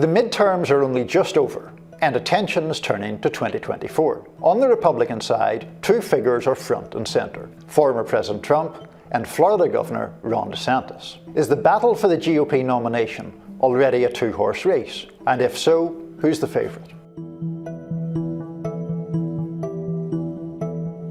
The midterms are only just over, and attention is turning to 2024. On the Republican side, two figures are front and centre: former President Trump and Florida Governor Ron DeSantis. Is the battle for the GOP nomination already a two-horse race? And if so, who's the favourite?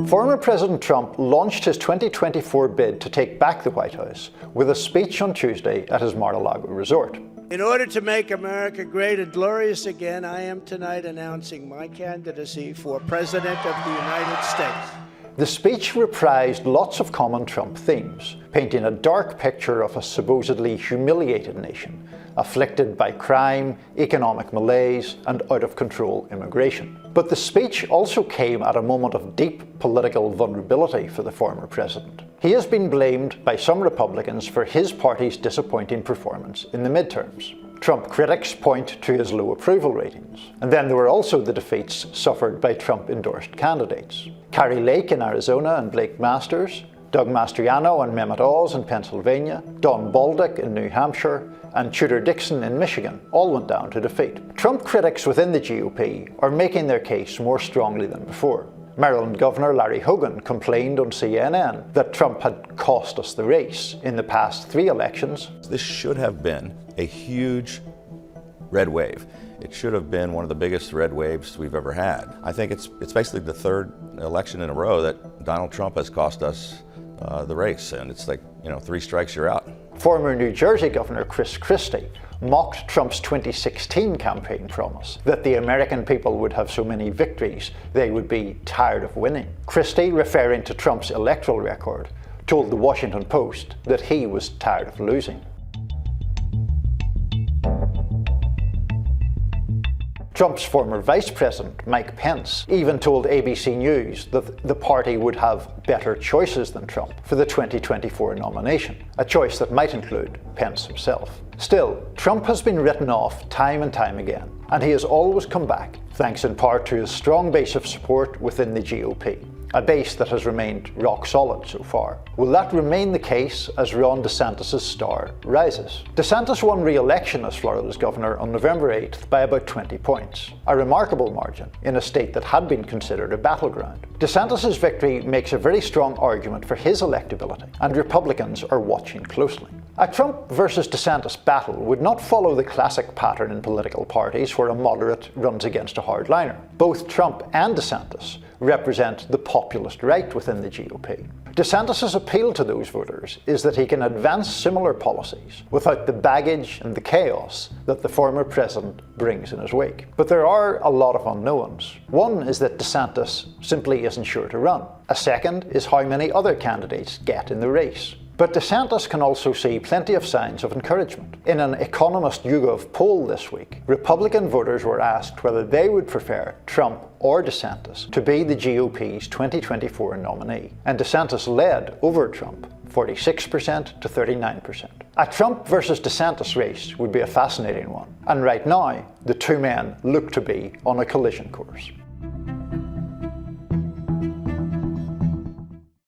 Former President Trump launched his 2024 bid to take back the White House with a speech on Tuesday at his Mar-a-Lago resort. In order to make America great and glorious again, I am tonight announcing my candidacy for President of the United States. The speech reprised lots of common Trump themes, painting a dark picture of a supposedly humiliated nation, afflicted by crime, economic malaise, and out-of-control immigration. But the speech also came at a moment of deep political vulnerability for the former president. He has been blamed by some Republicans for his party's disappointing performance in the midterms. Trump critics point to his low approval ratings. And then there were also the defeats suffered by Trump-endorsed candidates. Kari Lake in Arizona and Blake Masters, Doug Mastriano and Mehmet Oz in Pennsylvania, Don Bolduc in New Hampshire, and Tudor Dixon in Michigan all went down to defeat. Trump critics within the GOP are making their case more strongly than before. Maryland Governor Larry Hogan complained on CNN that Trump had cost us the race in the past 3 elections. This should have been a huge red wave. It should have been one of the biggest red waves we've ever had. I think it's basically the 3rd election in a row that Donald Trump has cost us the race, and it's like, 3 strikes, you're out. Former New Jersey Governor Chris Christie mocked Trump's 2016 campaign promise that the American people would have so many victories they would be tired of winning. Christie, referring to Trump's electoral record, told the Washington Post that he was tired of losing. Trump's former Vice President, Mike Pence, even told ABC News that the party would have better choices than Trump for the 2024 nomination, a choice that might include Pence himself. Still, Trump has been written off time and time again, and he has always come back, thanks in part to his strong base of support within the GOP. A base that has remained rock solid so far. Will that remain the case as Ron DeSantis' star rises? DeSantis won re-election as Florida's governor on November 8th by about 20 points, a remarkable margin in a state that had been considered a battleground. DeSantis' victory makes a very strong argument for his electability, and Republicans are watching closely. A Trump versus DeSantis battle would not follow the classic pattern in political parties where a moderate runs against a hardliner. Both Trump and DeSantis represent the populist right within the GOP. DeSantis' appeal to those voters is that he can advance similar policies without the baggage and the chaos that the former president brings in his wake. But there are a lot of unknowns. One is that DeSantis simply isn't sure to run. A second is how many other candidates get in the race. But DeSantis can also see plenty of signs of encouragement. In an Economist YouGov poll this week, Republican voters were asked whether they would prefer Trump or DeSantis to be the GOP's 2024 nominee, and DeSantis led over Trump, 46% to 39%. A Trump versus DeSantis race would be a fascinating one, and right now, the two men look to be on a collision course.